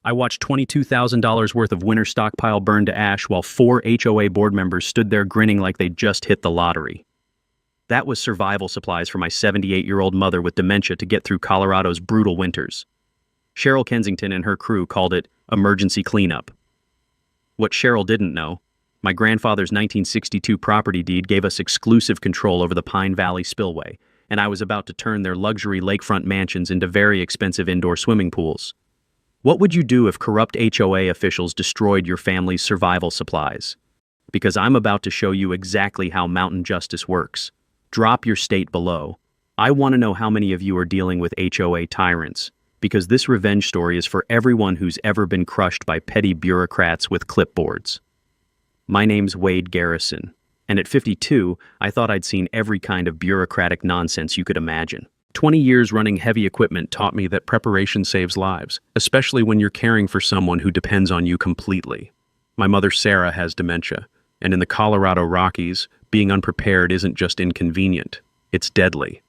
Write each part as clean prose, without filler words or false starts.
I watched $22,000 worth of winter stockpile burn to ash while 4 HOA board members stood there grinning like they'd just hit the lottery. That was survival supplies for my 78-year-old mother with dementia to get through Colorado's brutal winters. Cheryl Kensington and her crew called it emergency cleanup. What Cheryl didn't know, my grandfather's 1962 property deed gave us exclusive control over the Pine Valley Spillway, and I was about to turn their luxury lakefront mansions into very expensive indoor swimming pools. What would you do if corrupt HOA officials destroyed your family's survival supplies? Because I'm about to show you exactly how mountain justice works. Drop your state below. I want to know how many of you are dealing with HOA tyrants, because this revenge story is for everyone who's ever been crushed by petty bureaucrats with clipboards. My name's Wade Garrison, and at 52, I thought I'd seen every kind of bureaucratic nonsense you could imagine. 20 years running heavy equipment taught me that preparation saves lives, especially when you're caring for someone who depends on you completely. My mother Sarah has dementia, and in the Colorado Rockies, being unprepared isn't just inconvenient, it's deadly.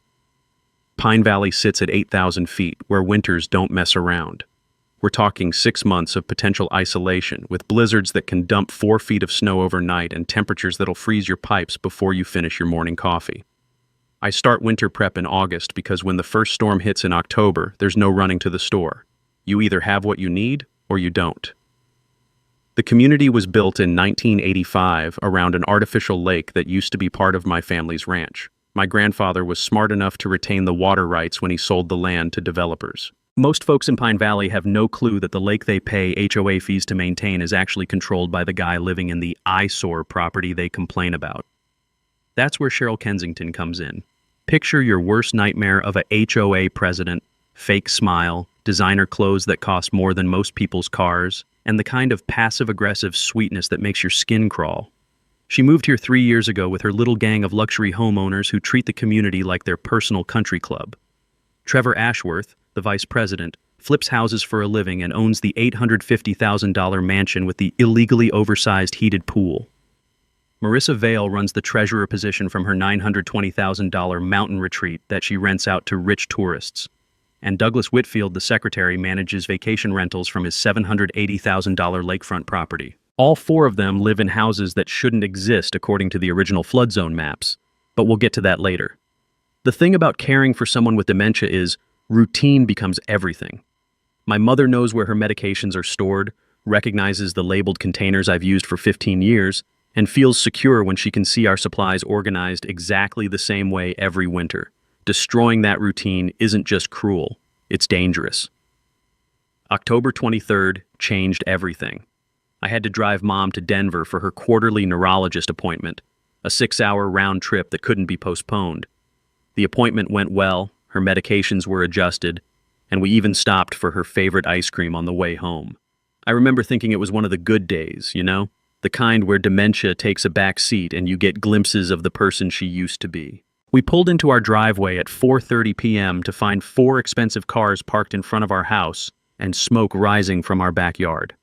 Pine Valley sits at 8,000 feet, where winters don't mess around. We're talking 6 months of potential isolation, with blizzards that can dump 4 feet of snow overnight and temperatures that'll freeze your pipes before you finish your morning coffee. I start winter prep in August because when the first storm hits in October, there's no running to the store. You either have what you need or you don't. The community was built in 1985 around an artificial lake that used to be part of my family's ranch. My grandfather was smart enough to retain the water rights when he sold the land to developers. Most folks in Pine Valley have no clue that the lake they pay HOA fees to maintain is actually controlled by the guy living in the eyesore property they complain about. That's where Cheryl Kensington comes in. Picture your worst nightmare of a HOA president, fake smile, designer clothes that cost more than most people's cars, and the kind of passive-aggressive sweetness that makes your skin crawl. She moved here 3 years ago with her little gang of luxury homeowners who treat the community like their personal country club. Trevor Ashworth, the vice president, flips houses for a living and owns the $850,000 mansion with the illegally oversized heated pool. Marissa Vale runs the treasurer position from her $920,000 mountain retreat that she rents out to rich tourists. And Douglas Whitfield, the secretary, manages vacation rentals from his $780,000 lakefront property. All 4 of them live in houses that shouldn't exist according to the original flood zone maps, but we'll get to that later. The thing about caring for someone with dementia is routine becomes everything. My mother knows where her medications are stored, recognizes the labeled containers I've used for 15 years, and feels secure when she can see our supplies organized exactly the same way every winter. Destroying that routine isn't just cruel, it's dangerous. October 23rd changed everything. I had to drive Mom to Denver for her quarterly neurologist appointment, a 6-hour round trip that couldn't be postponed. The appointment went well, her medications were adjusted, and we even stopped for her favorite ice cream on the way home. I remember thinking it was one of the good days, you know? The kind where dementia takes a back seat and you get glimpses of the person she used to be. We pulled into our driveway at 4:30 p.m. to find 4 expensive cars parked in front of our house and smoke rising from our backyard.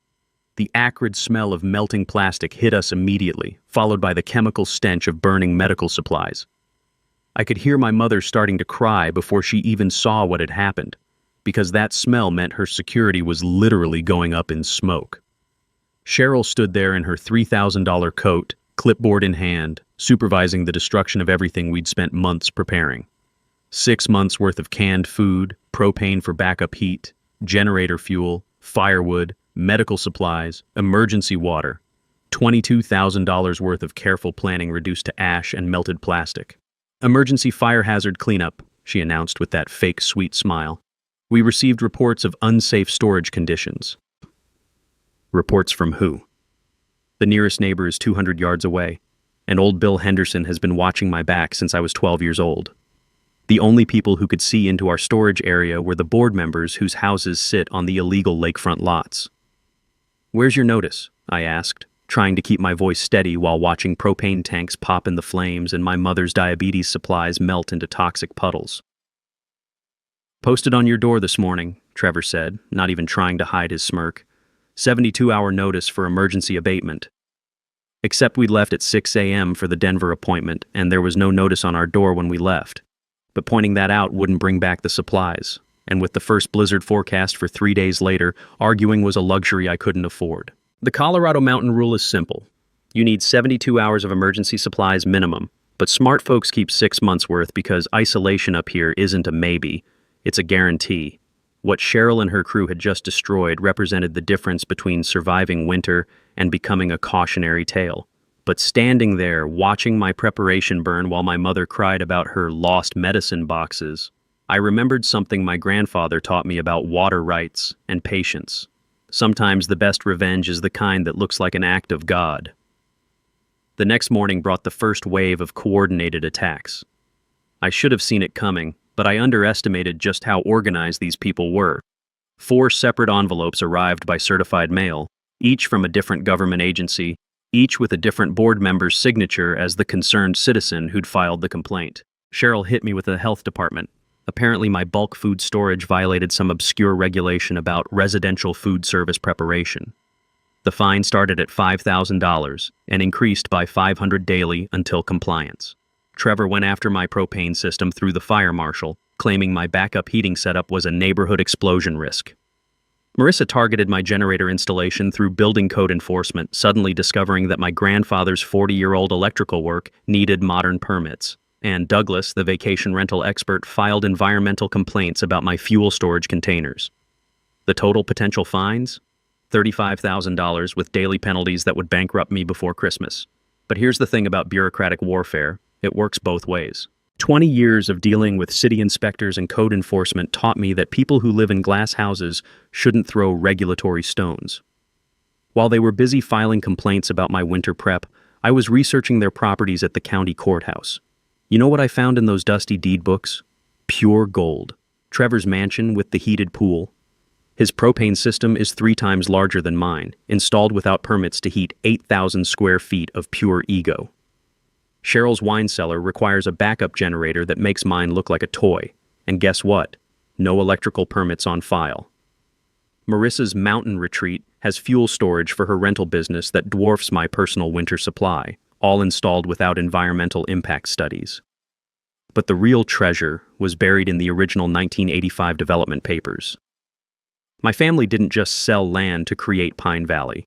The acrid smell of melting plastic hit us immediately, followed by the chemical stench of burning medical supplies. I could hear my mother starting to cry before she even saw what had happened, because that smell meant her security was literally going up in smoke. Cheryl stood there in her $3,000 coat, clipboard in hand, supervising the destruction of everything we'd spent months preparing. 6 months worth of canned food, propane for backup heat, generator fuel, firewood, medical supplies, emergency water, $22,000 worth of careful planning reduced to ash and melted plastic. Emergency fire hazard cleanup, she announced with that fake sweet smile. We received reports of unsafe storage conditions. Reports from who? The nearest neighbor is 200 yards away, and old Bill Henderson has been watching my back since I was 12 years old. The only people who could see into our storage area were the board members whose houses sit on the illegal lakefront lots. Where's your notice? I asked, trying to keep my voice steady while watching propane tanks pop in the flames and my mother's diabetes supplies melt into toxic puddles. Posted on your door this morning, Trevor said, not even trying to hide his smirk. 72-hour notice for emergency abatement. Except we'd left at 6 a.m. for the Denver appointment, and there was no notice on our door when we left. But pointing that out wouldn't bring back the supplies. And with the first blizzard forecast for 3 days later, arguing was a luxury I couldn't afford. The Colorado Mountain Rule is simple. You need 72 hours of emergency supplies minimum, but smart folks keep 6 months worth because isolation up here isn't a maybe, it's a guarantee. What Cheryl and her crew had just destroyed represented the difference between surviving winter and becoming a cautionary tale. But standing there, watching my preparation burn while my mother cried about her lost medicine boxes, I remembered something my grandfather taught me about water rights and patience. Sometimes the best revenge is the kind that looks like an act of God. The next morning brought the first wave of coordinated attacks. I should have seen it coming, but I underestimated just how organized these people were. 4 separate envelopes arrived by certified mail, each from a different government agency, each with a different board member's signature as the concerned citizen who'd filed the complaint. Cheryl hit me with the health department. Apparently my bulk food storage violated some obscure regulation about residential food service preparation. The fine started at $5,000 and increased by $500 daily until compliance. Trevor went after my propane system through the fire marshal, claiming my backup heating setup was a neighborhood explosion risk. Marissa targeted my generator installation through building code enforcement, suddenly discovering that my grandfather's 40-year-old electrical work needed modern permits. And Douglas, the vacation rental expert, filed environmental complaints about my fuel storage containers. The total potential fines? $35,000 with daily penalties that would bankrupt me before Christmas. But here's the thing about bureaucratic warfare. It works both ways. 20 years of dealing with city inspectors and code enforcement taught me that people who live in glass houses shouldn't throw regulatory stones. While they were busy filing complaints about my winter prep, I was researching their properties at the county courthouse. You know what I found in those dusty deed books? Pure gold. Trevor's mansion with the heated pool. His propane system is 3 times larger than mine, installed without permits to heat 8,000 square feet of pure ego. Cheryl's wine cellar requires a backup generator that makes mine look like a toy. And guess what? No electrical permits on file. Marissa's mountain retreat has fuel storage for her rental business that dwarfs my personal winter supply, all installed without environmental impact studies. But the real treasure was buried in the original 1985 development papers. My family didn't just sell land to create Pine Valley.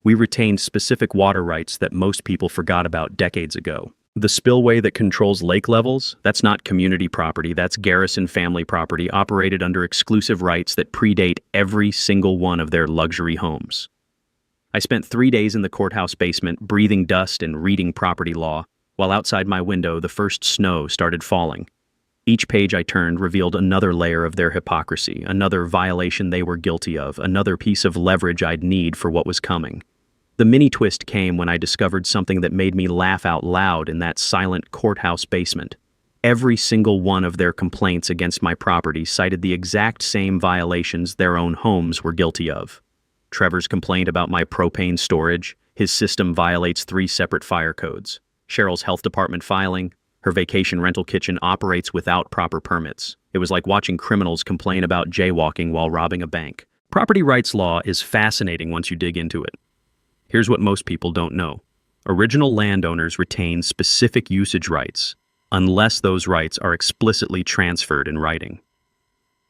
We retained specific water rights that most people forgot about decades ago. The spillway that controls lake levels, that's not community property, that's Garrison family property operated under exclusive rights that predate every single one of their luxury homes. I spent 3 days in the courthouse basement breathing dust and reading property law, while outside my window the first snow started falling. Each page I turned revealed another layer of their hypocrisy, another violation they were guilty of, another piece of leverage I'd need for what was coming. The mini twist came when I discovered something that made me laugh out loud in that silent courthouse basement. Every single one of their complaints against my property cited the exact same violations their own homes were guilty of. Trevor's complaint about my propane storage, his system violates 3 separate fire codes. Cheryl's health department filing, her vacation rental kitchen operates without proper permits. It was like watching criminals complain about jaywalking while robbing a bank. Property rights law is fascinating once you dig into it. Here's what most people don't know. Original landowners retain specific usage rights, unless those rights are explicitly transferred in writing.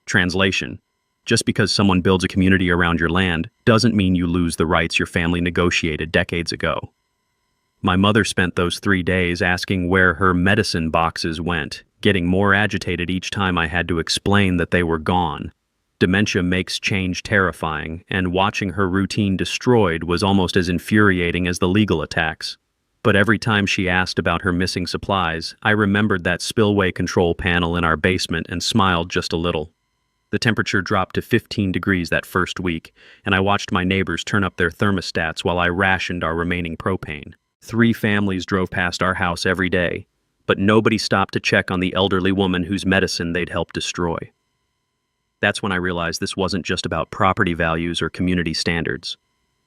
Translation: just because someone builds a community around your land doesn't mean you lose the rights your family negotiated decades ago. My mother spent those 3 days asking where her medicine boxes went, getting more agitated each time I had to explain that they were gone. Dementia makes change terrifying, and watching her routine destroyed was almost as infuriating as the legal attacks. But every time she asked about her missing supplies, I remembered that spillway control panel in our basement and smiled just a little. The temperature dropped to 15 degrees that first week, and I watched my neighbors turn up their thermostats while I rationed our remaining propane. 3 families drove past our house every day, but nobody stopped to check on the elderly woman whose medicine they'd helped destroy. That's when I realized this wasn't just about property values or community standards.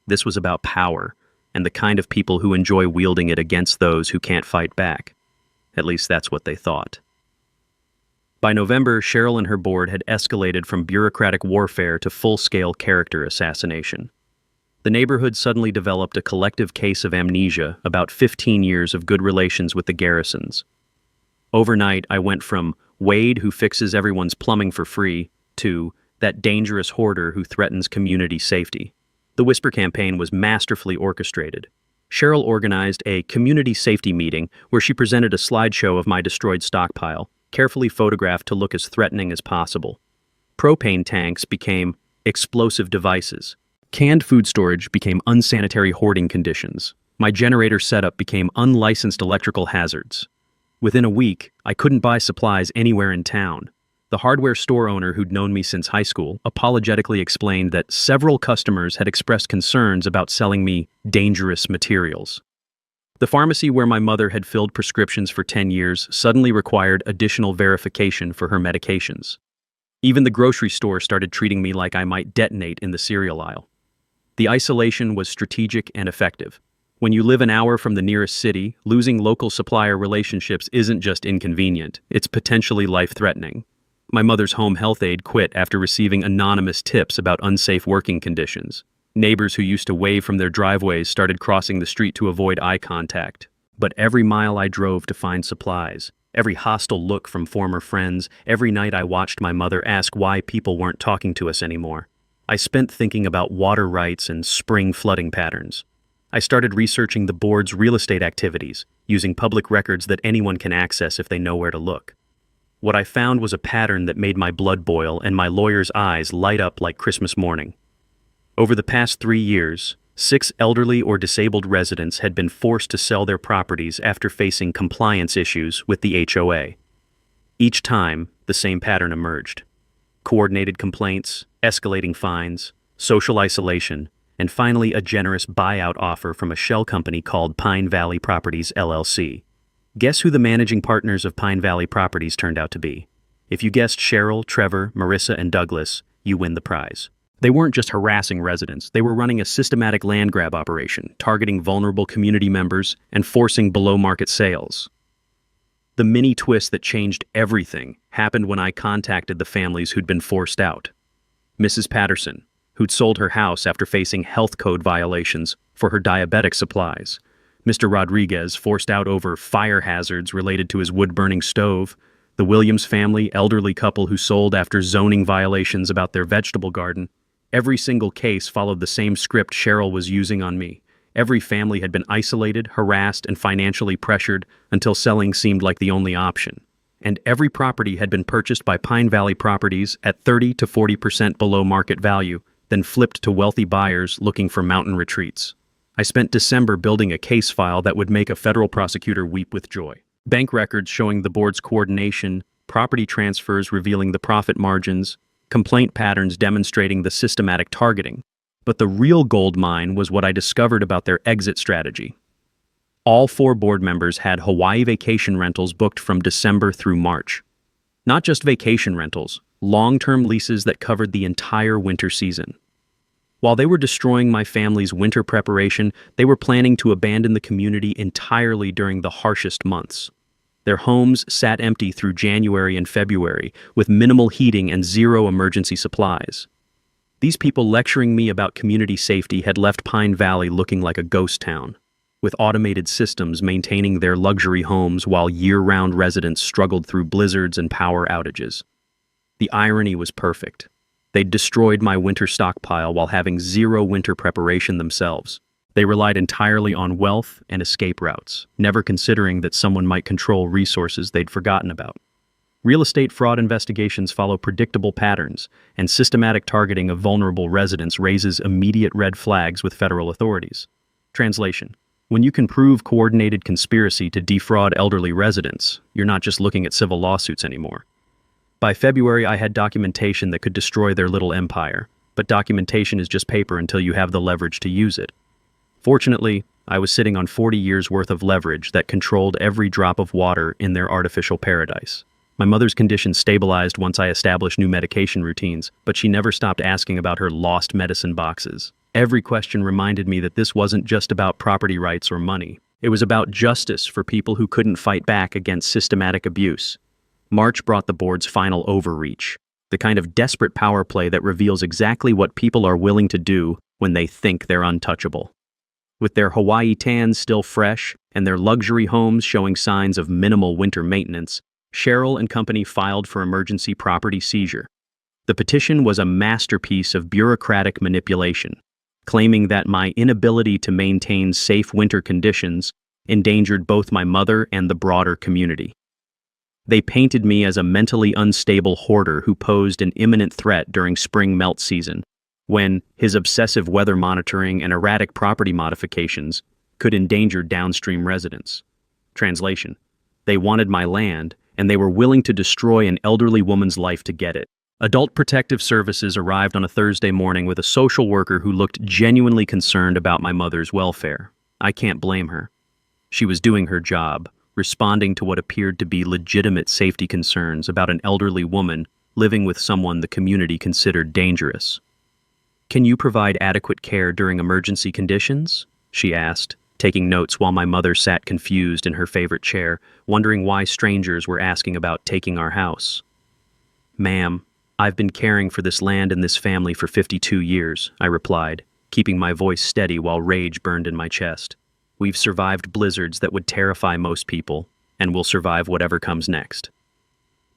This was about power, and the kind of people who enjoy wielding it against those who can't fight back. At least that's what they thought. By November, Cheryl and her board had escalated from bureaucratic warfare to full-scale character assassination. The neighborhood suddenly developed a collective case of amnesia about 15 years of good relations with the Garrisons. Overnight, I went from Wade, who fixes everyone's plumbing for free, 2, that dangerous hoarder who threatens community safety. The Whisper campaign was masterfully orchestrated. Cheryl organized a community safety meeting where she presented a slideshow of my destroyed stockpile, carefully photographed to look as threatening as possible. Propane tanks became explosive devices. Canned food storage became unsanitary hoarding conditions. My generator setup became unlicensed electrical hazards. Within a week, I couldn't buy supplies anywhere in town. The hardware store owner who'd known me since high school apologetically explained that several customers had expressed concerns about selling me dangerous materials. The pharmacy where my mother had filled prescriptions for 10 years suddenly required additional verification for her medications. Even the grocery store started treating me like I might detonate in the cereal aisle. The isolation was strategic and effective. When you live an hour from the nearest city, losing local supplier relationships isn't just inconvenient, it's potentially life-threatening. My mother's home health aide quit after receiving anonymous tips about unsafe working conditions. Neighbors who used to wave from their driveways started crossing the street to avoid eye contact. But every mile I drove to find supplies, every hostile look from former friends, every night I watched my mother ask why people weren't talking to us anymore. I spent thinking about water rights and spring flooding patterns. I started researching the board's real estate activities, using public records that anyone can access if they know where to look. What I found was a pattern that made my blood boil and my lawyer's eyes light up like Christmas morning. Over the past 3 years, 6 elderly or disabled residents had been forced to sell their properties after facing compliance issues with the HOA. Each time, the same pattern emerged. Coordinated complaints, escalating fines, social isolation, and finally a generous buyout offer from a shell company called Pine Valley Properties, LLC. Guess who the managing partners of Pine Valley Properties turned out to be? If you guessed Cheryl, Trevor, Marissa, and Douglas, you win the prize. They weren't just harassing residents, they were running a systematic land grab operation, targeting vulnerable community members and forcing below-market sales. The mini twist that changed everything happened when I contacted the families who'd been forced out. Mrs. Patterson, who'd sold her house after facing health code violations for her diabetic supplies. Mr. Rodriguez, forced out over fire hazards related to his wood-burning stove. The Williams family, elderly couple who sold after zoning violations about their vegetable garden. Every single case followed the same script Cheryl was using on me. Every family had been isolated, harassed, and financially pressured until selling seemed like the only option. And every property had been purchased by Pine Valley Properties at 30 to 40% below market value, then flipped to wealthy buyers looking for mountain retreats. I spent December building a case file that would make a federal prosecutor weep with joy. Bank records showing the board's coordination, property transfers revealing the profit margins, complaint patterns demonstrating the systematic targeting. But the real gold mine was what I discovered about their exit strategy. All 4 board members had Hawaii vacation rentals booked from December through March. Not just vacation rentals, long-term leases that covered the entire winter season. While they were destroying my family's winter preparation, they were planning to abandon the community entirely during the harshest months. Their homes sat empty through January and February, with minimal heating and 0 emergency supplies. These people lecturing me about community safety had left Pine Valley looking like a ghost town, with automated systems maintaining their luxury homes while year-round residents struggled through blizzards and power outages. The irony was perfect. They'd destroyed my winter stockpile while having 0 winter preparation themselves. They relied entirely on wealth and escape routes, never considering that someone might control resources they'd forgotten about. Real estate fraud investigations follow predictable patterns, and systematic targeting of vulnerable residents raises immediate red flags with federal authorities. Translation: when you can prove coordinated conspiracy to defraud elderly residents, you're not just looking at civil lawsuits anymore. By February, I had documentation that could destroy their little empire, but documentation is just paper until you have the leverage to use it. Fortunately, I was sitting on 40 years' worth of leverage that controlled every drop of water in their artificial paradise. My mother's condition stabilized once I established new medication routines, but she never stopped asking about her lost medicine boxes. Every question reminded me that this wasn't just about property rights or money. It was about justice for people who couldn't fight back against systematic abuse. March brought the board's final overreach, the kind of desperate power play that reveals exactly what people are willing to do when they think they're untouchable. With their Hawaii tans still fresh and their luxury homes showing signs of minimal winter maintenance, Cheryl and company filed for emergency property seizure. The petition was a masterpiece of bureaucratic manipulation, claiming that my inability to maintain safe winter conditions endangered both my mother and the broader community. They painted me as a mentally unstable hoarder who posed an imminent threat during spring melt season, when his obsessive weather monitoring and erratic property modifications could endanger downstream residents. Translation: they wanted my land, and they were willing to destroy an elderly woman's life to get it. Adult Protective Services arrived on a Thursday morning with a social worker who looked genuinely concerned about my mother's welfare. I can't blame her. She was doing her job, responding to what appeared to be legitimate safety concerns about an elderly woman living with someone the community considered dangerous. "Can you provide adequate care during emergency conditions?" she asked, taking notes while my mother sat confused in her favorite chair, wondering why strangers were asking about taking our house. "Ma'am, I've been caring for this land and this family for 52 years, I replied, keeping my voice steady while rage burned in my chest. "We've survived blizzards that would terrify most people, and we'll survive whatever comes next."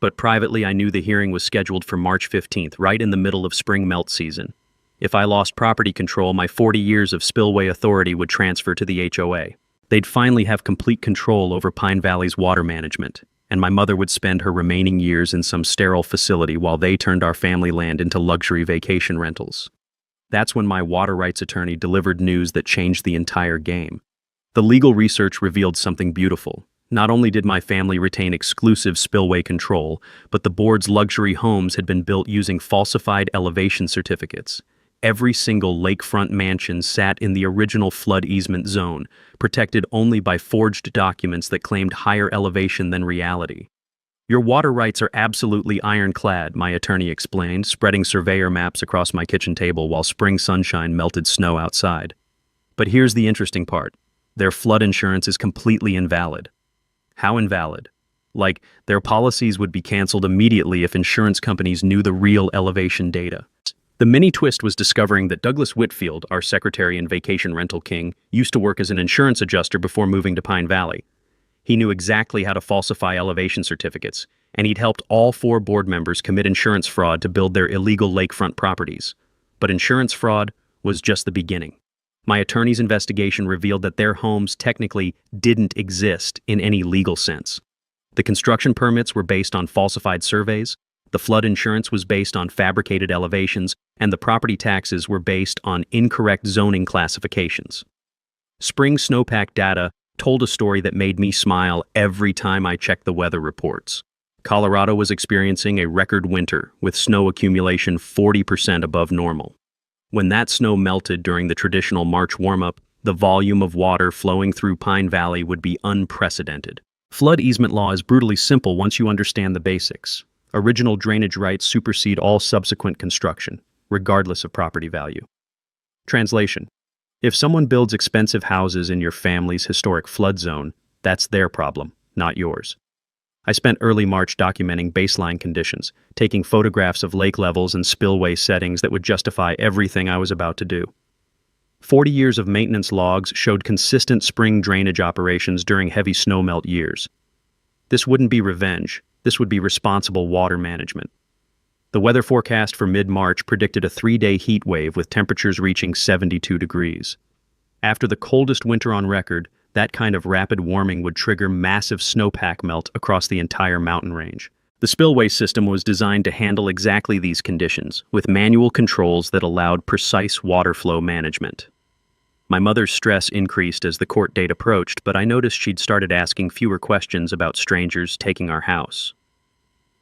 But privately, I knew the hearing was scheduled for March 15th, right in the middle of spring melt season. If I lost property control, my 40 years of Spillway authority would transfer to the HOA. They'd finally have complete control over Pine Valley's water management, and my mother would spend her remaining years in some sterile facility while they turned our family land into luxury vacation rentals. That's when my water rights attorney delivered news that changed the entire game. The legal research revealed something beautiful. Not only did my family retain exclusive spillway control, but the board's luxury homes had been built using falsified elevation certificates. Every single lakefront mansion sat in the original flood easement zone, protected only by forged documents that claimed higher elevation than reality. "Your water rights are absolutely ironclad," my attorney explained, spreading surveyor maps across my kitchen table while spring sunshine melted snow outside. "But here's the interesting part. Their flood insurance is completely invalid." "How invalid?" "Like, their policies would be canceled immediately if insurance companies knew the real elevation data." The mini twist was discovering that Douglas Whitfield, our secretary and vacation rental king, used to work as an insurance adjuster before moving to Pine Valley. He knew exactly how to falsify elevation certificates, and he'd helped all 4 board members commit insurance fraud to build their illegal lakefront properties. But insurance fraud was just the beginning. My attorney's investigation revealed that their homes technically didn't exist in any legal sense. The construction permits were based on falsified surveys, the flood insurance was based on fabricated elevations, and the property taxes were based on incorrect zoning classifications. Spring snowpack data told a story that made me smile every time I checked the weather reports. Colorado was experiencing a record winter, with snow accumulation 40% above normal. When that snow melted during the traditional March warm-up, the volume of water flowing through Pine Valley would be unprecedented. Flood easement law is brutally simple once you understand the basics. Original drainage rights supersede all subsequent construction, regardless of property value. Translation: if someone builds expensive houses in your family's historic flood zone, that's their problem, not yours. I spent early March documenting baseline conditions, taking photographs of lake levels and spillway settings that would justify everything I was about to do. 40 years of maintenance logs showed consistent spring drainage operations during heavy snowmelt years. This wouldn't be revenge. This would be responsible water management. The weather forecast for mid-March predicted a 3-day heat wave with temperatures reaching 72 degrees. After the coldest winter on record, that kind of rapid warming would trigger massive snowpack melt across the entire mountain range. The spillway system was designed to handle exactly these conditions, with manual controls that allowed precise water flow management. My mother's stress increased as the court date approached, but I noticed she'd started asking fewer questions about strangers taking our house.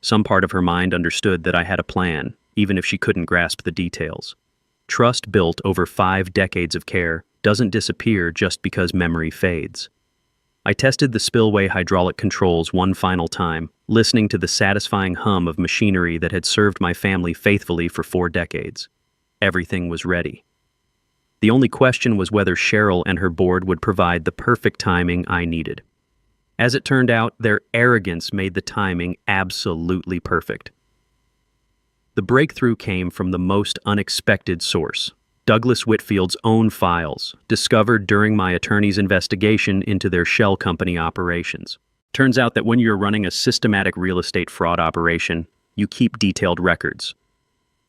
Some part of her mind understood that I had a plan, even if she couldn't grasp the details. Trust built over 5 decades of care doesn't disappear just because memory fades. I tested the spillway hydraulic controls one final time, listening to the satisfying hum of machinery that had served my family faithfully for 4 decades. Everything was ready. The only question was whether Cheryl and her board would provide the perfect timing I needed. As it turned out, their arrogance made the timing absolutely perfect. The breakthrough came from the most unexpected source: Douglas Whitfield's own files, discovered during my attorney's investigation into their shell company operations. Turns out that when you're running a systematic real estate fraud operation, you keep detailed records.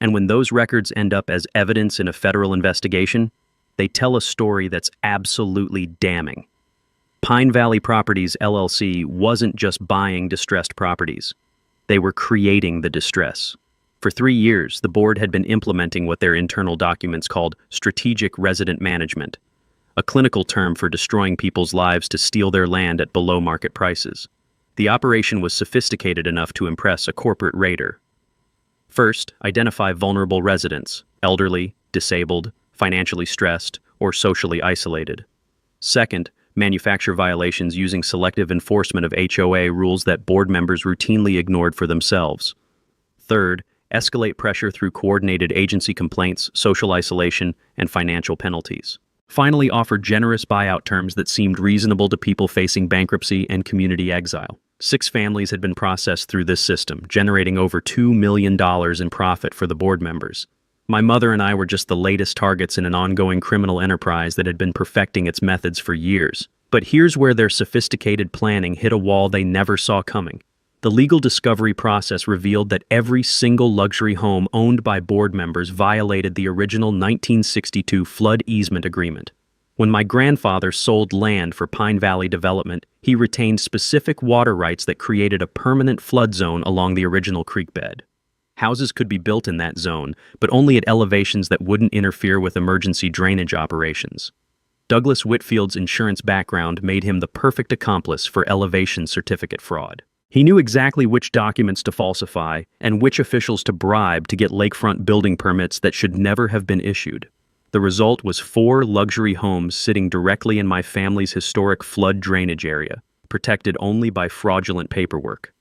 And when those records end up as evidence in a federal investigation, they tell a story that's absolutely damning. Pine Valley Properties LLC wasn't just buying distressed properties. They were creating the distress. For 3 years, the board had been implementing what their internal documents called strategic resident management, a clinical term for destroying people's lives to steal their land at below-market prices. The operation was sophisticated enough to impress a corporate raider. First, identify vulnerable residents, elderly, disabled, financially stressed, or socially isolated. Second, manufacture violations using selective enforcement of HOA rules that board members routinely ignored for themselves. Third, escalate pressure through coordinated agency complaints, social isolation, and financial penalties. Finally, offer generous buyout terms that seemed reasonable to people facing bankruptcy and community exile. 6 families had been processed through this system, generating over $2 million in profit for the board members. My mother and I were just the latest targets in an ongoing criminal enterprise that had been perfecting its methods for years. But here's where their sophisticated planning hit a wall they never saw coming. The legal discovery process revealed that every single luxury home owned by board members violated the original 1962 flood easement agreement. When my grandfather sold land for Pine Valley development, he retained specific water rights that created a permanent flood zone along the original creek bed. Houses could be built in that zone, but only at elevations that wouldn't interfere with emergency drainage operations. Douglas Whitfield's insurance background made him the perfect accomplice for elevation certificate fraud. He knew exactly which documents to falsify and which officials to bribe to get lakefront building permits that should never have been issued. The result was 4 luxury homes sitting directly in my family's historic flood drainage area, protected only by fraudulent paperwork.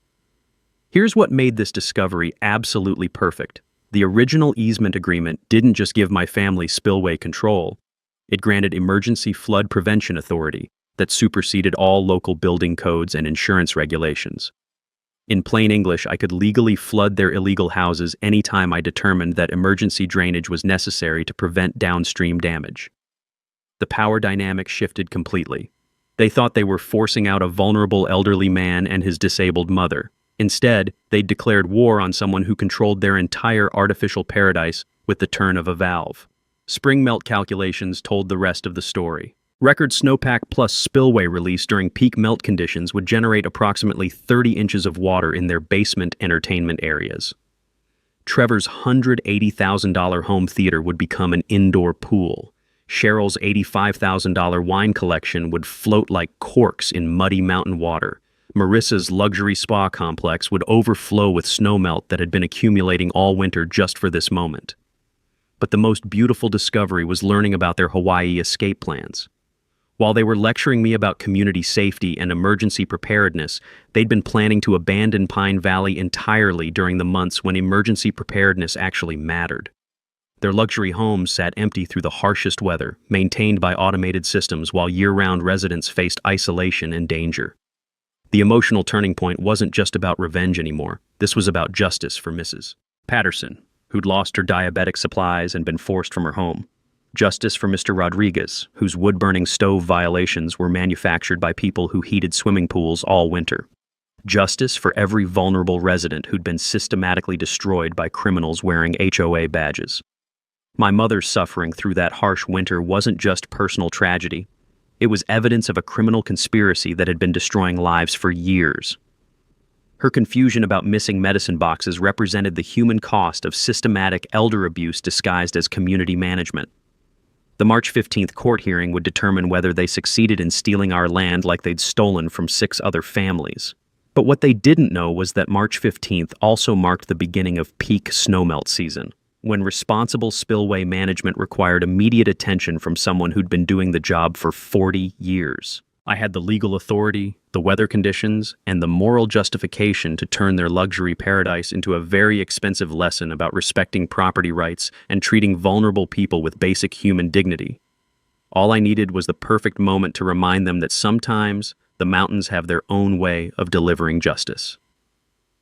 Here's what made this discovery absolutely perfect. The original easement agreement didn't just give my family spillway control. It granted emergency flood prevention authority that superseded all local building codes and insurance regulations. In plain English, I could legally flood their illegal houses anytime I determined that emergency drainage was necessary to prevent downstream damage. The power dynamic shifted completely. They thought they were forcing out a vulnerable elderly man and his disabled mother. Instead, they'd declared war on someone who controlled their entire artificial paradise with the turn of a valve. Spring melt calculations told the rest of the story. Record snowpack plus spillway release during peak melt conditions would generate approximately 30 inches of water in their basement entertainment areas. Trevor's $180,000 home theater would become an indoor pool. Cheryl's $85,000 wine collection would float like corks in muddy mountain water. Marissa's luxury spa complex would overflow with snowmelt that had been accumulating all winter just for this moment. But the most beautiful discovery was learning about their Hawaii escape plans. While they were lecturing me about community safety and emergency preparedness, they'd been planning to abandon Pine Valley entirely during the months when emergency preparedness actually mattered. Their luxury homes sat empty through the harshest weather, maintained by automated systems while year-round residents faced isolation and danger. The emotional turning point wasn't just about revenge anymore. This was about justice for Mrs. Patterson, who'd lost her diabetic supplies and been forced from her home. Justice for Mr. Rodriguez, whose wood-burning stove violations were manufactured by people who heated swimming pools all winter. Justice for every vulnerable resident who'd been systematically destroyed by criminals wearing HOA badges. My mother's suffering through that harsh winter wasn't just personal tragedy. It was evidence of a criminal conspiracy that had been destroying lives for years. Her confusion about missing medicine boxes represented the human cost of systematic elder abuse disguised as community management. The March 15th court hearing would determine whether they succeeded in stealing our land like they'd stolen from 6 other families. But what they didn't know was that March 15th also marked the beginning of peak snowmelt season, when responsible spillway management required immediate attention from someone who'd been doing the job for 40 years. I had the legal authority, the weather conditions, and the moral justification to turn their luxury paradise into a very expensive lesson about respecting property rights and treating vulnerable people with basic human dignity. All I needed was the perfect moment to remind them that sometimes the mountains have their own way of delivering justice.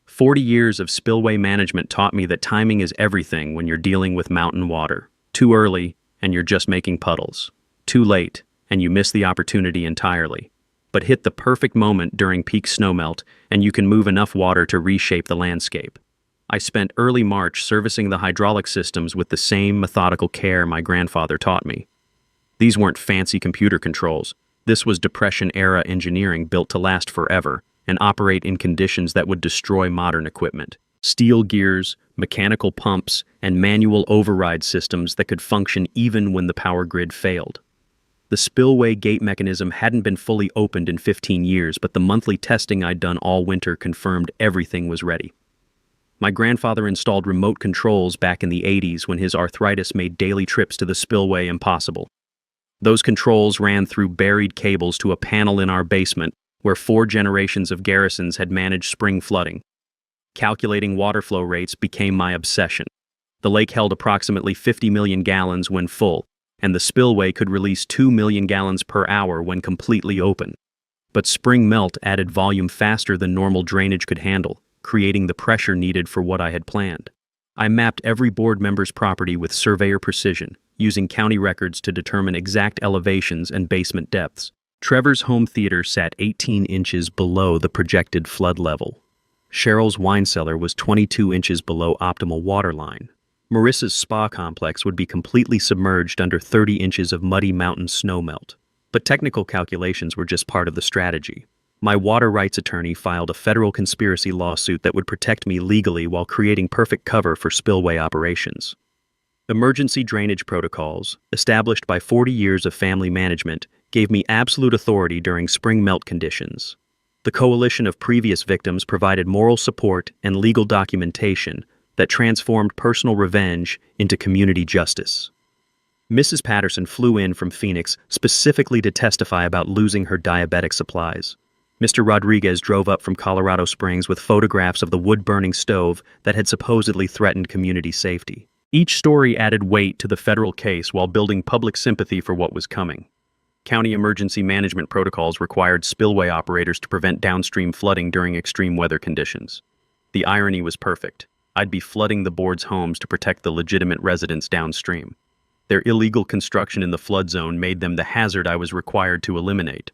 40 years of spillway management taught me that timing is everything when you're dealing with mountain water. Too early, and you're just making puddles. Too late, and you miss the opportunity entirely. But hit the perfect moment during peak snowmelt, and you can move enough water to reshape the landscape. I spent early March servicing the hydraulic systems with the same methodical care my grandfather taught me. These weren't fancy computer controls. This was Depression-era engineering built to last forever and operate in conditions that would destroy modern equipment. Steel gears, mechanical pumps, and manual override systems that could function even when the power grid failed. The Spillway gate mechanism hadn't been fully opened in 15 years, but the monthly testing I'd done all winter confirmed everything was ready. My grandfather installed remote controls back in the 80s when his arthritis made daily trips to the Spillway impossible. Those controls ran through buried cables to a panel in our basement where 4 generations of garrisons had managed spring flooding. Calculating water flow rates became my obsession. The lake held approximately 50 million gallons when full, and the spillway could release 2 million gallons per hour when completely open. But spring melt added volume faster than normal drainage could handle, creating the pressure needed for what I had planned. I mapped every board member's property with surveyor precision, using county records to determine exact elevations and basement depths. Trevor's home theater sat 18 inches below the projected flood level. Cheryl's wine cellar was 22 inches below optimal water line. Marissa's spa complex would be completely submerged under 30 inches of muddy mountain snowmelt. But technical calculations were just part of the strategy. My water rights attorney filed a federal conspiracy lawsuit that would protect me legally while creating perfect cover for spillway operations. Emergency drainage protocols, established by 40 years of family management, gave me absolute authority during spring melt conditions. The coalition of previous victims provided moral support and legal documentation that transformed personal revenge into community justice. Mrs. Patterson flew in from Phoenix specifically to testify about losing her diabetic supplies. Mr. Rodriguez drove up from Colorado Springs with photographs of the wood-burning stove that had supposedly threatened community safety. Each story added weight to the federal case while building public sympathy for what was coming. County emergency management protocols required spillway operators to prevent downstream flooding during extreme weather conditions. The irony was perfect. I'd be flooding the board's homes to protect the legitimate residents downstream. Their illegal construction in the flood zone made them the hazard I was required to eliminate.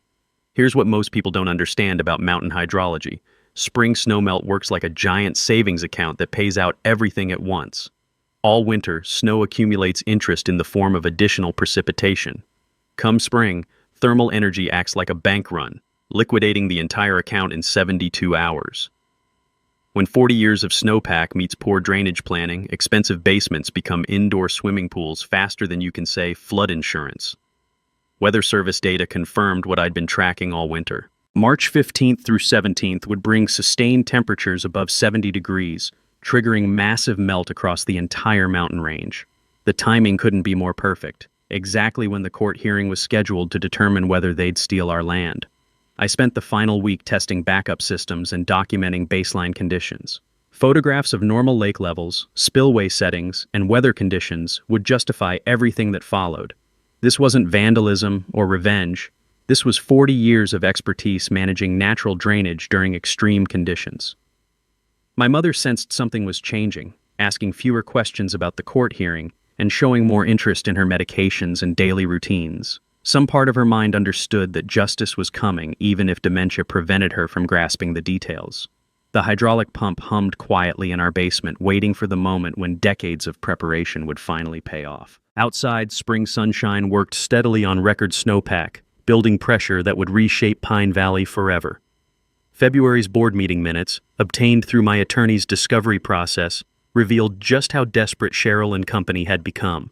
Here's what most people don't understand about mountain hydrology. Spring snowmelt works like a giant savings account that pays out everything at once. All winter, snow accumulates interest in the form of additional precipitation. Come spring, thermal energy acts like a bank run, liquidating the entire account in 72 hours. When 40 years of snowpack meets poor drainage planning, expensive basements become indoor swimming pools faster than you can say flood insurance. Weather Service data confirmed what I'd been tracking all winter. March 15th through 17th would bring sustained temperatures above 70 degrees, triggering massive melt across the entire mountain range. The timing couldn't be more perfect, exactly when the court hearing was scheduled to determine whether they'd steal our land. I spent the final week testing backup systems and documenting baseline conditions. Photographs of normal lake levels, spillway settings, and weather conditions would justify everything that followed. This wasn't vandalism or revenge. This was 40 years of expertise managing natural drainage during extreme conditions. My mother sensed something was changing, asking fewer questions about the court hearing and showing more interest in her medications and daily routines. Some part of her mind understood that justice was coming even if dementia prevented her from grasping the details. The hydraulic pump hummed quietly in our basement, waiting for the moment when decades of preparation would finally pay off. Outside, spring sunshine worked steadily on record snowpack, building pressure that would reshape Pine Valley forever. February's board meeting minutes, obtained through my attorney's discovery process, revealed just how desperate Cheryl and company had become.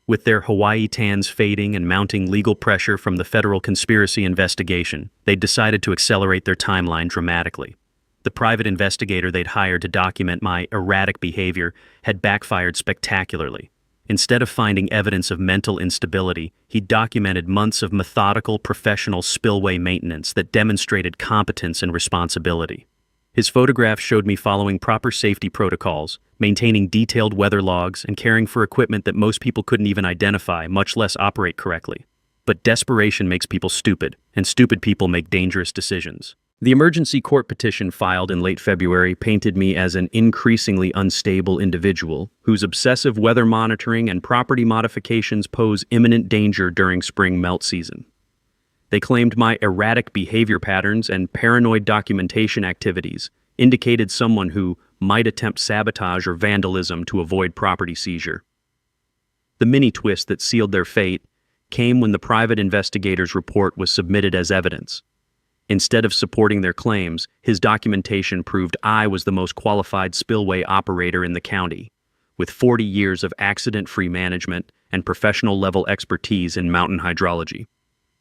With their Hawaii tans fading and mounting legal pressure from the federal conspiracy investigation, they'd decided to accelerate their timeline dramatically. The private investigator they'd hired to document my erratic behavior had backfired spectacularly. Instead of finding evidence of mental instability, he documented months of methodical, professional spillway maintenance that demonstrated competence and responsibility. His photographs showed me following proper safety protocols, maintaining detailed weather logs, and caring for equipment that most people couldn't even identify, much less operate correctly. But desperation makes people stupid, and stupid people make dangerous decisions. The emergency court petition filed in late February painted me as an increasingly unstable individual whose obsessive weather monitoring and property modifications pose imminent danger during spring melt season. They claimed my erratic behavior patterns and paranoid documentation activities indicated someone who might attempt sabotage or vandalism to avoid property seizure. The mini-twist that sealed their fate came when the private investigator's report was submitted as evidence. Instead of supporting their claims, his documentation proved I was the most qualified spillway operator in the county, with 40 years of accident-free management and professional-level expertise in mountain hydrology.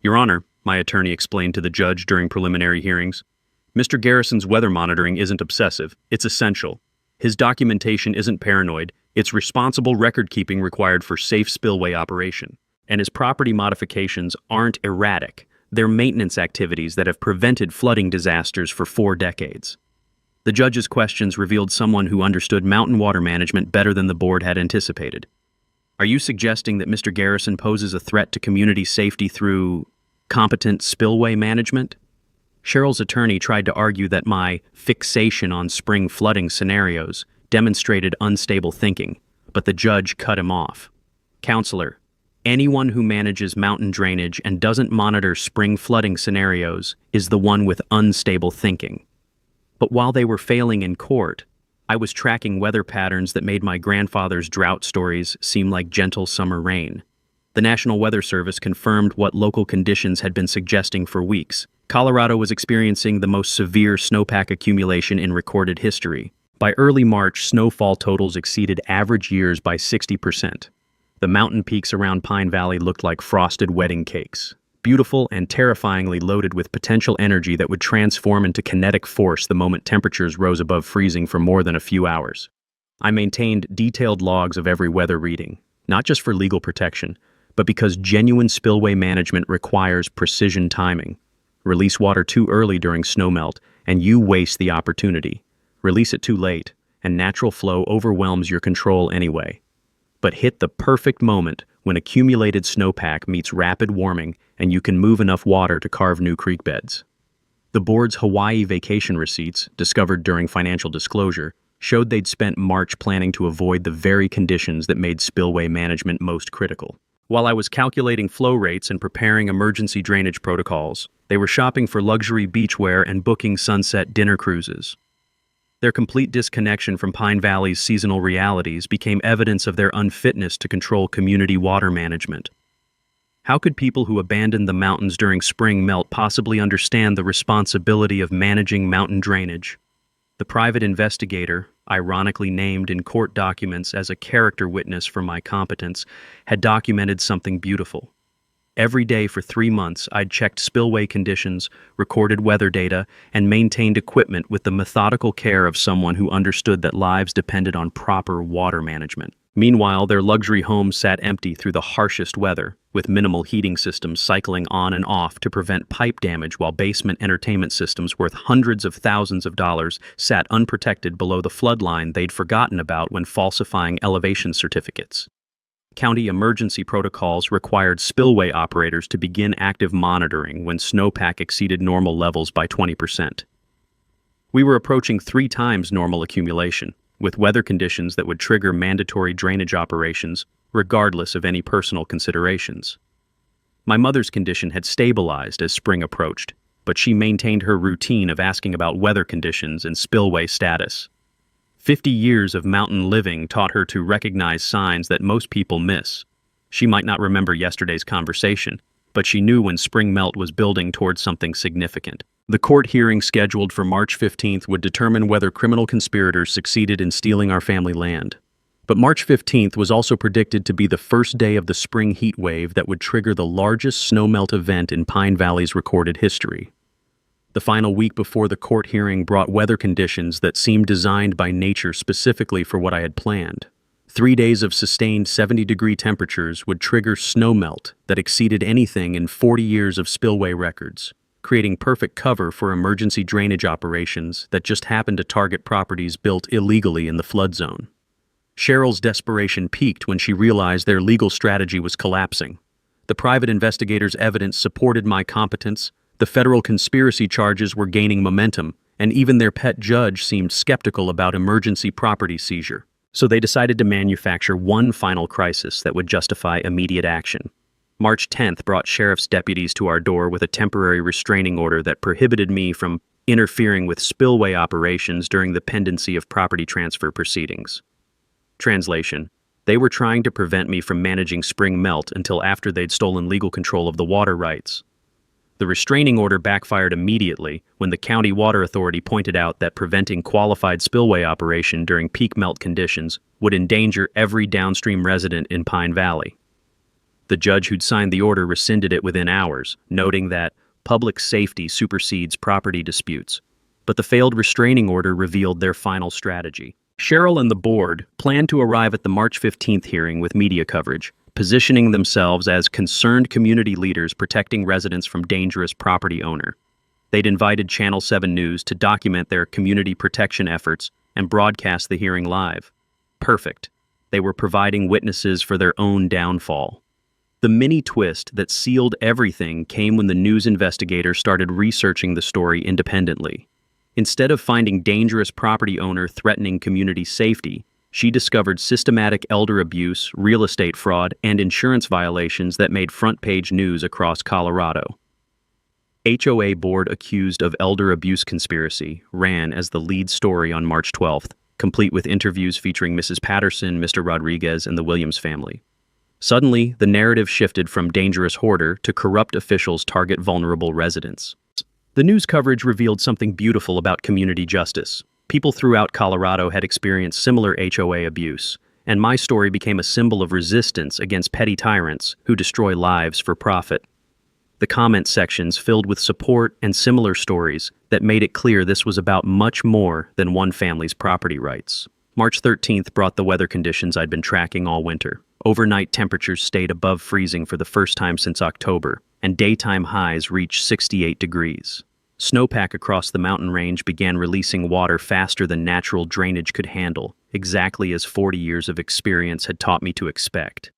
Your Honor, my attorney explained to the judge during preliminary hearings, Mr. Garrison's weather monitoring isn't obsessive, it's essential. His documentation isn't paranoid, it's responsible record-keeping required for safe spillway operation. And his property modifications aren't erratic. They're maintenance activities that have prevented flooding disasters for 4 decades. The judge's questions revealed someone who understood mountain water management better than the board had anticipated. Are you suggesting that Mr. Garrison poses a threat to community safety through competent spillway management? Cheryl's attorney tried to argue that my fixation on spring flooding scenarios demonstrated unstable thinking, but the judge cut him off. Counselor, anyone who manages mountain drainage and doesn't monitor spring flooding scenarios is the one with unstable thinking. But while they were failing in court, I was tracking weather patterns that made my grandfather's drought stories seem like gentle summer rain. The National Weather Service confirmed what local conditions had been suggesting for weeks. Colorado was experiencing the most severe snowpack accumulation in recorded history. By early March, snowfall totals exceeded average years by 60%. The mountain peaks around Pine Valley looked like frosted wedding cakes, beautiful and terrifyingly loaded with potential energy that would transform into kinetic force the moment temperatures rose above freezing for more than a few hours. I maintained detailed logs of every weather reading, not just for legal protection, but because genuine spillway management requires precision timing. Release water too early during snowmelt, and you waste the opportunity. Release it too late, and natural flow overwhelms your control anyway. But hit the perfect moment when accumulated snowpack meets rapid warming and you can move enough water to carve new creek beds. The board's Hawaii vacation receipts, discovered during financial disclosure, showed they'd spent March planning to avoid the very conditions that made spillway management most critical. While I was calculating flow rates and preparing emergency drainage protocols, they were shopping for luxury beachwear and booking sunset dinner cruises. Their complete disconnection from Pine Valley's seasonal realities became evidence of their unfitness to control community water management. How could people who abandoned the mountains during spring melt possibly understand the responsibility of managing mountain drainage? The private investigator, ironically named in court documents as a character witness for my competence, had documented something beautiful. Every day for 3 months, I'd checked spillway conditions, recorded weather data, and maintained equipment with the methodical care of someone who understood that lives depended on proper water management. Meanwhile, their luxury homes sat empty through the harshest weather, with minimal heating systems cycling on and off to prevent pipe damage, while basement entertainment systems worth hundreds of thousands of dollars sat unprotected below the flood line they'd forgotten about when falsifying elevation certificates. County emergency protocols required spillway operators to begin active monitoring when snowpack exceeded normal levels by 20%. We were approaching 3 times normal accumulation, with weather conditions that would trigger mandatory drainage operations, regardless of any personal considerations. My mother's condition had stabilized as spring approached, but she maintained her routine of asking about weather conditions and spillway status. 50 years of mountain living taught her to recognize signs that most people miss. She might not remember yesterday's conversation, but she knew when spring melt was building towards something significant. The court hearing scheduled for March 15th would determine whether criminal conspirators succeeded in stealing our family land. But March 15th was also predicted to be the first day of the spring heat wave that would trigger the largest snowmelt event in Pine Valley's recorded history. The final week before the court hearing brought weather conditions that seemed designed by nature specifically for what I had planned. 3 days of sustained 70-degree temperatures would trigger snowmelt that exceeded anything in 40 years of spillway records, creating perfect cover for emergency drainage operations that just happened to target properties built illegally in the flood zone. Cheryl's desperation peaked when she realized their legal strategy was collapsing. The private investigator's evidence supported my competence, the federal conspiracy charges were gaining momentum, and even their pet judge seemed skeptical about emergency property seizure. So they decided to manufacture one final crisis that would justify immediate action. March 10th brought sheriff's deputies to our door with a temporary restraining order that prohibited me from interfering with spillway operations during the pendency of property transfer proceedings. Translation: they were trying to prevent me from managing spring melt until after they'd stolen legal control of the water rights. The restraining order backfired immediately when the County Water Authority pointed out that preventing qualified spillway operation during peak melt conditions would endanger every downstream resident in Pine Valley. The judge who'd signed the order rescinded it within hours, noting that public safety supersedes property disputes. But the failed restraining order revealed their final strategy. Cheryl and the board planned to arrive at the March 15th hearing with media coverage, positioning themselves as concerned community leaders protecting residents from dangerous property owner. They'd invited Channel 7 News to document their community protection efforts and broadcast the hearing live. Perfect. They were providing witnesses for their own downfall. The mini twist that sealed everything came when the news investigator started researching the story independently. Instead of finding dangerous property owner threatening community safety, she discovered systematic elder abuse, real estate fraud, and insurance violations that made front-page news across Colorado. HOA board accused of elder abuse conspiracy ran as the lead story on March 12th, complete with interviews featuring Mrs. Patterson, Mr. Rodriguez, and the Williams family. Suddenly, the narrative shifted from dangerous hoarder to corrupt officials target vulnerable residents. The news coverage revealed something beautiful about community justice. People throughout Colorado had experienced similar HOA abuse, and my story became a symbol of resistance against petty tyrants who destroy lives for profit. The comment sections filled with support and similar stories that made it clear this was about much more than one family's property rights. March 13th brought the weather conditions I'd been tracking all winter. Overnight temperatures stayed above freezing for the first time since October, and daytime highs reached 68 degrees. Snowpack across the mountain range began releasing water faster than natural drainage could handle, exactly as 40 years of experience had taught me to expect.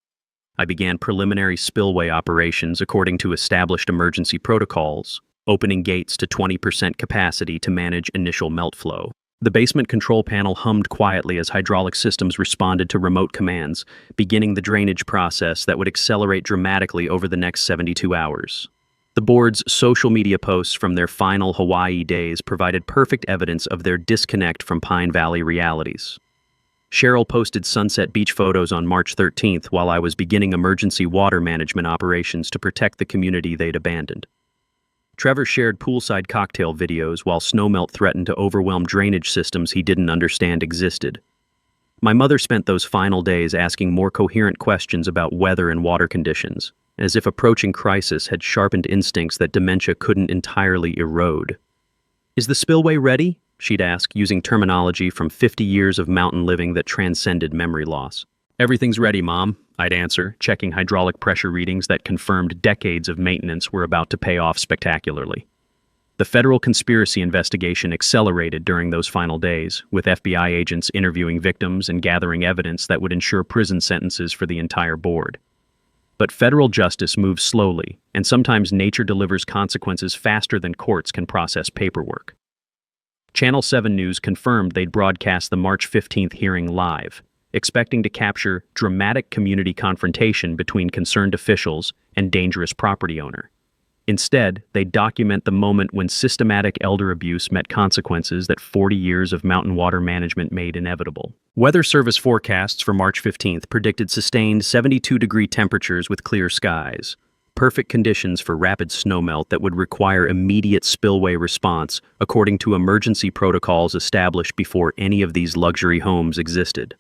I began preliminary spillway operations according to established emergency protocols, opening gates to 20% capacity to manage initial melt flow. The basement control panel hummed quietly as hydraulic systems responded to remote commands, beginning the drainage process that would accelerate dramatically over the next 72 hours. The board's social media posts from their final Hawaii days provided perfect evidence of their disconnect from Pine Valley realities. Cheryl posted sunset beach photos on March 13th while I was beginning emergency water management operations to protect the community they'd abandoned. Trevor shared poolside cocktail videos while snowmelt threatened to overwhelm drainage systems he didn't understand existed. My mother spent those final days asking more coherent questions about weather and water conditions, as if approaching crisis had sharpened instincts that dementia couldn't entirely erode. "Is the spillway ready?" she'd ask, using terminology from 50 years of mountain living that transcended memory loss. "Everything's ready, Mom," I'd answer, checking hydraulic pressure readings that confirmed decades of maintenance were about to pay off spectacularly. The federal conspiracy investigation accelerated during those final days, with FBI agents interviewing victims and gathering evidence that would ensure prison sentences for the entire board. But federal justice moves slowly, and sometimes nature delivers consequences faster than courts can process paperwork. Channel 7 News confirmed they'd broadcast the March 15th hearing live, expecting to capture dramatic community confrontation between concerned officials and dangerous property owner. Instead, they document the moment when systematic elder abuse met consequences that 40 years of mountain water management made inevitable. Weather Service forecasts for March 15th predicted sustained 72-degree temperatures with clear skies, perfect conditions for rapid snowmelt that would require immediate spillway response according to emergency protocols established before any of these luxury homes existed.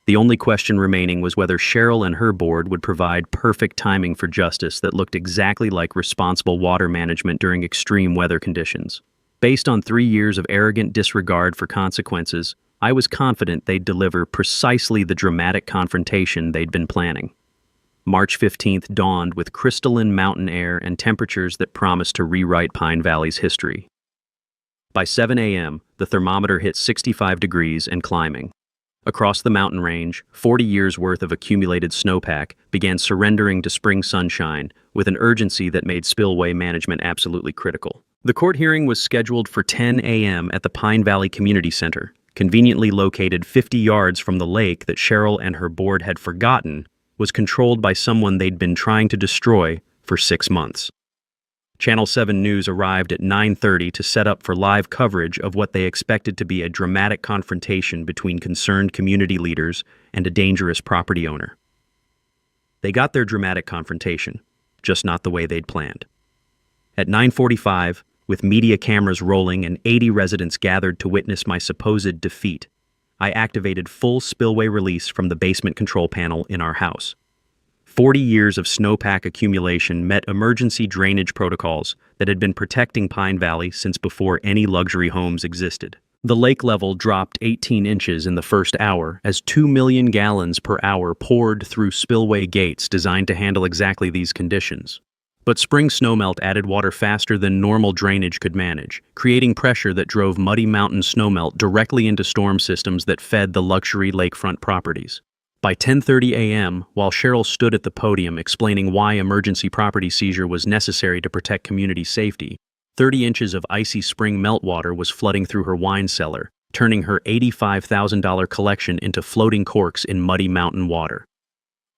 The only question remaining was whether Cheryl and her board would provide perfect timing for justice that looked exactly like responsible water management during extreme weather conditions. Based on 3 years of arrogant disregard for consequences, I was confident they'd deliver precisely the dramatic confrontation they'd been planning. March 15th dawned with crystalline mountain air and temperatures that promised to rewrite Pine Valley's history. By 7 a.m., the thermometer hit 65 degrees and climbing. Across the mountain range, 40 years' worth of accumulated snowpack began surrendering to spring sunshine with an urgency that made spillway management absolutely critical. The court hearing was scheduled for 10 a.m. at the Pine Valley Community Center, conveniently located 50 yards from the lake that Cheryl and her board had forgotten was controlled by someone they'd been trying to destroy for 6 months. Channel 7 News arrived at 9:30 to set up for live coverage of what they expected to be a dramatic confrontation between concerned community leaders and a dangerous property owner. They got their dramatic confrontation, just not the way they'd planned. At 9:45, with media cameras rolling and 80 residents gathered to witness my supposed defeat, I activated full spillway release from the basement control panel in our house. 40 years of snowpack accumulation met emergency drainage protocols that had been protecting Pine Valley since before any luxury homes existed. The lake level dropped 18 inches in the first hour as 2 million gallons per hour poured through spillway gates designed to handle exactly these conditions. But spring snowmelt added water faster than normal drainage could manage, creating pressure that drove muddy mountain snowmelt directly into storm systems that fed the luxury lakefront properties. By 10:30 a.m., while Cheryl stood at the podium explaining why emergency property seizure was necessary to protect community safety, 30 inches of icy spring meltwater was flooding through her wine cellar, turning her $85,000 collection into floating corks in muddy mountain water.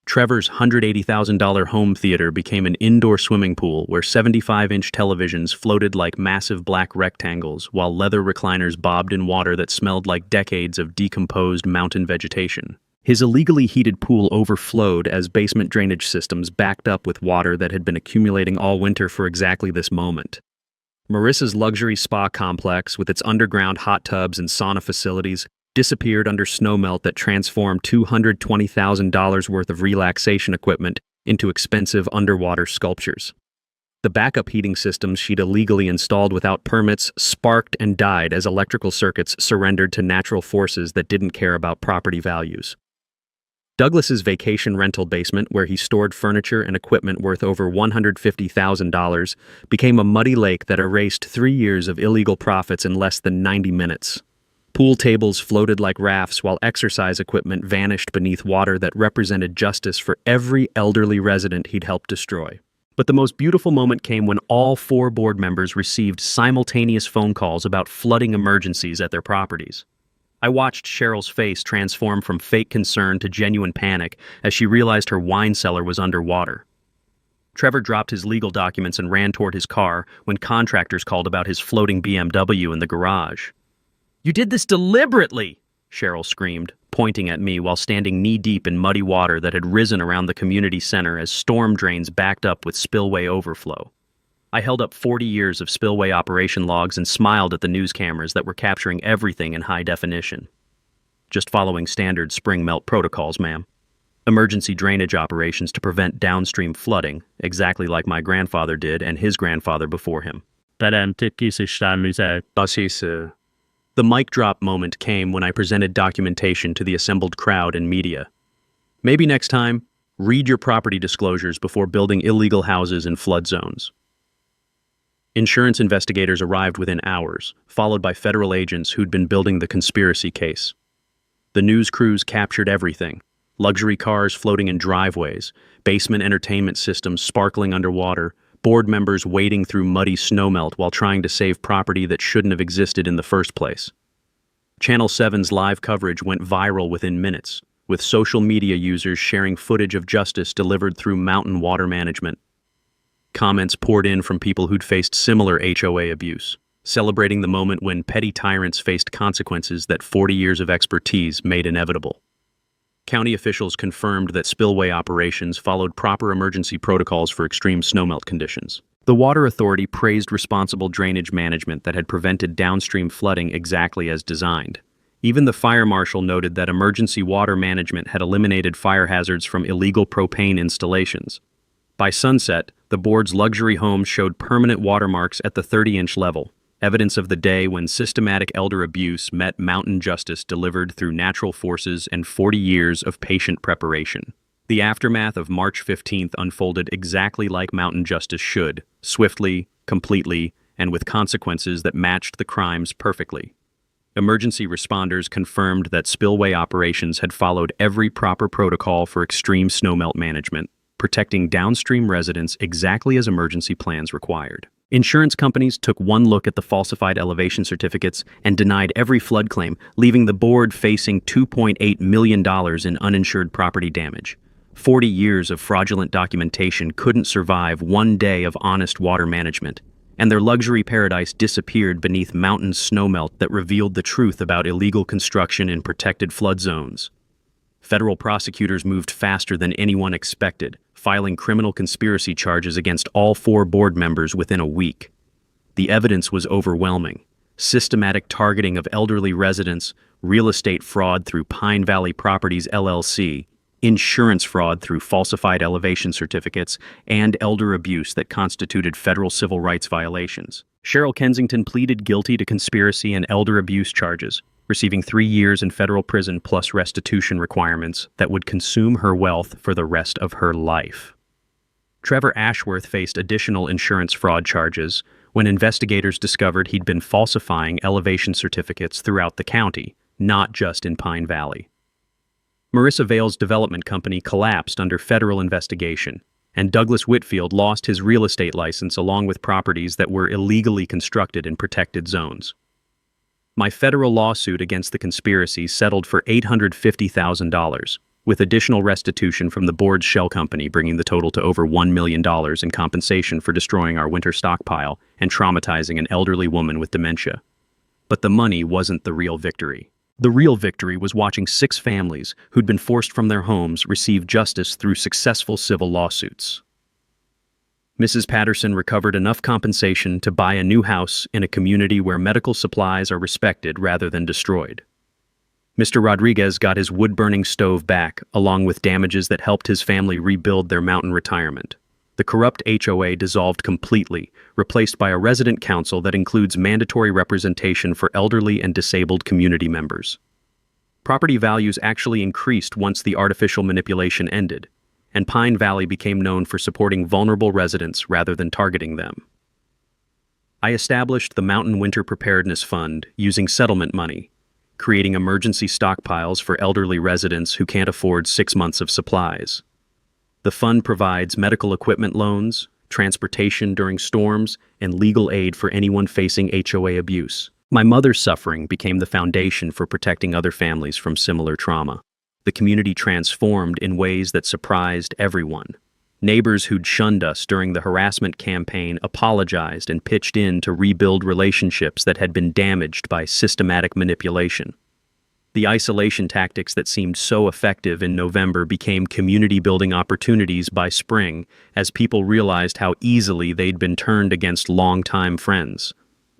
Trevor's $180,000 home theater became an indoor swimming pool where 75-inch televisions floated like massive black rectangles while leather recliners bobbed in water that smelled like decades of decomposed mountain vegetation. His illegally heated pool overflowed as basement drainage systems backed up with water that had been accumulating all winter for exactly this moment. Marissa's luxury spa complex, with its underground hot tubs and sauna facilities, disappeared under snowmelt that transformed $220,000 worth of relaxation equipment into expensive underwater sculptures. The backup heating systems she'd illegally installed without permits sparked and died as electrical circuits surrendered to natural forces that didn't care about property values. Douglas's vacation rental basement, where he stored furniture and equipment worth over $150,000, became a muddy lake that erased 3 years of illegal profits in less than 90 minutes. Pool tables floated like rafts while exercise equipment vanished beneath water that represented justice for every elderly resident he'd helped destroy. But the most beautiful moment came when all 4 board members received simultaneous phone calls about flooding emergencies at their properties. I watched Cheryl's face transform from fake concern to genuine panic as she realized her wine cellar was underwater. Trevor dropped his legal documents and ran toward his car when contractors called about his floating BMW in the garage. "You did this deliberately!" Cheryl screamed, pointing at me while standing knee-deep in muddy water that had risen around the community center as storm drains backed up with spillway overflow. I held up 40 years of spillway operation logs and smiled at the news cameras that were capturing everything in high definition. "Just following standard spring melt protocols, ma'am. Emergency drainage operations to prevent downstream flooding, exactly like my grandfather did and his grandfather before him." The mic drop moment came when I presented documentation to the assembled crowd and media. Maybe next time, read your property disclosures before building illegal houses in flood zones. Insurance investigators arrived within hours, followed by federal agents who'd been building the conspiracy case. The news crews captured everything: luxury cars floating in driveways, basement entertainment systems sparkling underwater, board members wading through muddy snowmelt while trying to save property that shouldn't have existed in the first place. Channel 7's live coverage went viral within minutes, with social media users sharing footage of justice delivered through mountain water management. Comments poured in from people who'd faced similar HOA abuse, celebrating the moment when petty tyrants faced consequences that 40 years of expertise made inevitable. County officials confirmed that spillway operations followed proper emergency protocols for extreme snowmelt conditions. The Water Authority praised responsible drainage management that had prevented downstream flooding exactly as designed. Even the fire marshal noted that emergency water management had eliminated fire hazards from illegal propane installations. By sunset, the board's luxury homes showed permanent watermarks at the 30-inch level, evidence of the day when systematic elder abuse met mountain justice delivered through natural forces and 40 years of patient preparation. The aftermath of March 15th unfolded exactly like mountain justice should, swiftly, completely, and with consequences that matched the crimes perfectly. Emergency responders confirmed that spillway operations had followed every proper protocol for extreme snowmelt management, protecting downstream residents exactly as emergency plans required. Insurance companies took one look at the falsified elevation certificates and denied every flood claim, leaving the board facing $2.8 million in uninsured property damage. 40 years of fraudulent documentation couldn't survive one day of honest water management, and their luxury paradise disappeared beneath mountain snowmelt that revealed the truth about illegal construction in protected flood zones. Federal prosecutors moved faster than anyone expected, filing criminal conspiracy charges against all 4 board members within a week. The evidence was overwhelming. Systematic targeting of elderly residents, real estate fraud through Pine Valley Properties LLC, insurance fraud through falsified elevation certificates, and elder abuse that constituted federal civil rights violations. Cheryl Kensington pleaded guilty to conspiracy and elder abuse charges, receiving 3 years in federal prison plus restitution requirements that would consume her wealth for the rest of her life. Trevor Ashworth faced additional insurance fraud charges when investigators discovered he'd been falsifying elevation certificates throughout the county, not just in Pine Valley. Marissa Vale's development company collapsed under federal investigation, and Douglas Whitfield lost his real estate license along with properties that were illegally constructed in protected zones. My federal lawsuit against the conspiracy settled for $850,000, with additional restitution from the board's shell company bringing the total to over $1 million in compensation for destroying our winter stockpile and traumatizing an elderly woman with dementia. But the money wasn't the real victory. The real victory was watching 6 families who'd been forced from their homes receive justice through successful civil lawsuits. Mrs. Patterson recovered enough compensation to buy a new house in a community where medical supplies are respected rather than destroyed. Mr. Rodriguez got his wood-burning stove back, along with damages that helped his family rebuild their mountain retirement. The corrupt HOA dissolved completely, replaced by a resident council that includes mandatory representation for elderly and disabled community members. Property values actually increased once the artificial manipulation ended, and Pine Valley became known for supporting vulnerable residents rather than targeting them. I established the Mountain Winter Preparedness Fund using settlement money, creating emergency stockpiles for elderly residents who can't afford 6 months of supplies. The fund provides medical equipment loans, transportation during storms, and legal aid for anyone facing HOA abuse. My mother's suffering became the foundation for protecting other families from similar trauma. The community transformed in ways that surprised everyone. Neighbors who'd shunned us during the harassment campaign apologized and pitched in to rebuild relationships that had been damaged by systematic manipulation. The isolation tactics that seemed so effective in November became community-building opportunities by spring, as people realized how easily they'd been turned against longtime friends.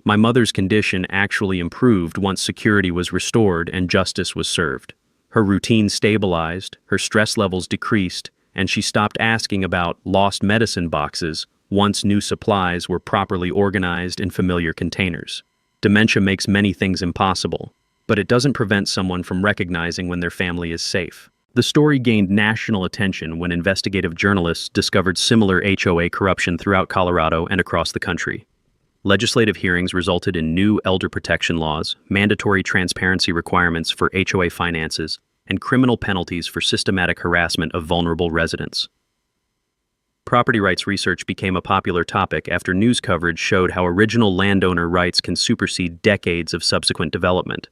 My mother's condition actually improved once security was restored and justice was served. Her routine stabilized, her stress levels decreased, and she stopped asking about lost medicine boxes once new supplies were properly organized in familiar containers. Dementia makes many things impossible, but it doesn't prevent someone from recognizing when their family is safe. The story gained national attention when investigative journalists discovered similar HOA corruption throughout Colorado and across the country. Legislative hearings resulted in new elder protection laws, mandatory transparency requirements for HOA finances, and criminal penalties for systematic harassment of vulnerable residents. Property rights research became a popular topic after news coverage showed how original landowner rights can supersede decades of subsequent development.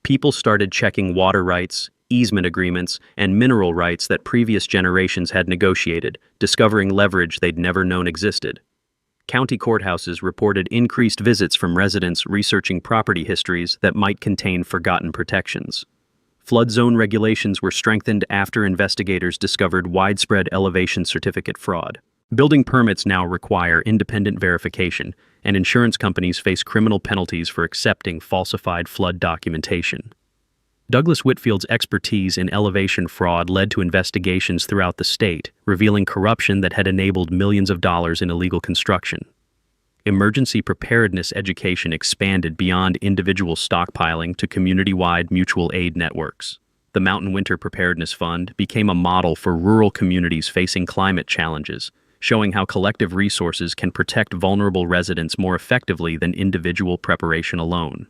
People started checking water rights, easement agreements, and mineral rights that previous generations had negotiated, discovering leverage they'd never known existed. County courthouses reported increased visits from residents researching property histories that might contain forgotten protections. Flood zone regulations were strengthened after investigators discovered widespread elevation certificate fraud. Building permits now require independent verification, and insurance companies face criminal penalties for accepting falsified flood documentation. Douglas Whitfield's expertise in elevation fraud led to investigations throughout the state, revealing corruption that had enabled millions of dollars in illegal construction. Emergency preparedness education expanded beyond individual stockpiling to community-wide mutual aid networks. The Mountain Winter Preparedness Fund became a model for rural communities facing climate challenges, showing how collective resources can protect vulnerable residents more effectively than individual preparation alone.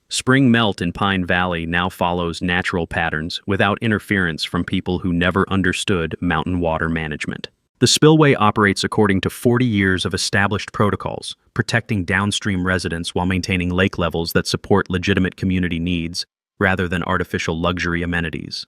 Spring melt in Pine Valley now follows natural patterns without interference from people who never understood mountain water management. The Spillway operates according to 40 years of established protocols, protecting downstream residents while maintaining lake levels that support legitimate community needs rather than artificial luxury amenities.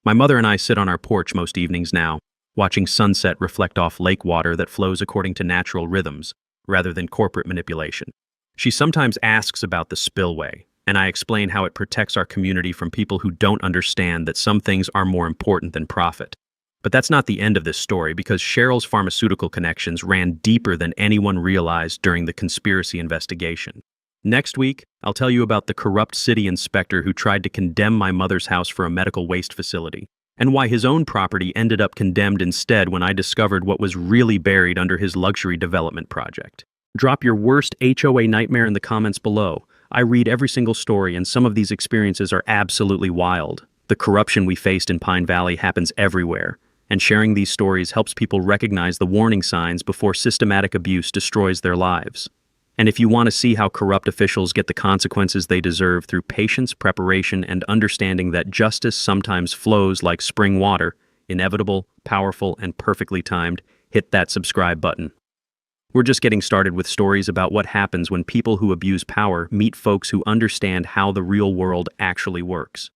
My mother and I sit on our porch most evenings now, watching sunset reflect off lake water that flows according to natural rhythms, rather than corporate manipulation. She sometimes asks about the Spillway, and I explain how it protects our community from people who don't understand that some things are more important than profit. But that's not the end of this story, because Cheryl's pharmaceutical connections ran deeper than anyone realized during the conspiracy investigation. Next week, I'll tell you about the corrupt city inspector who tried to condemn my mother's house for a medical waste facility, and why his own property ended up condemned instead when I discovered what was really buried under his luxury development project. Drop your worst HOA nightmare in the comments below. I read every single story, and some of these experiences are absolutely wild. The corruption we faced in Pine Valley happens everywhere, and sharing these stories helps people recognize the warning signs before systematic abuse destroys their lives. And if you want to see how corrupt officials get the consequences they deserve through patience, preparation, and understanding that justice sometimes flows like spring water, inevitable, powerful, and perfectly timed, hit that subscribe button. We're just getting started with stories about what happens when people who abuse power meet folks who understand how the real world actually works.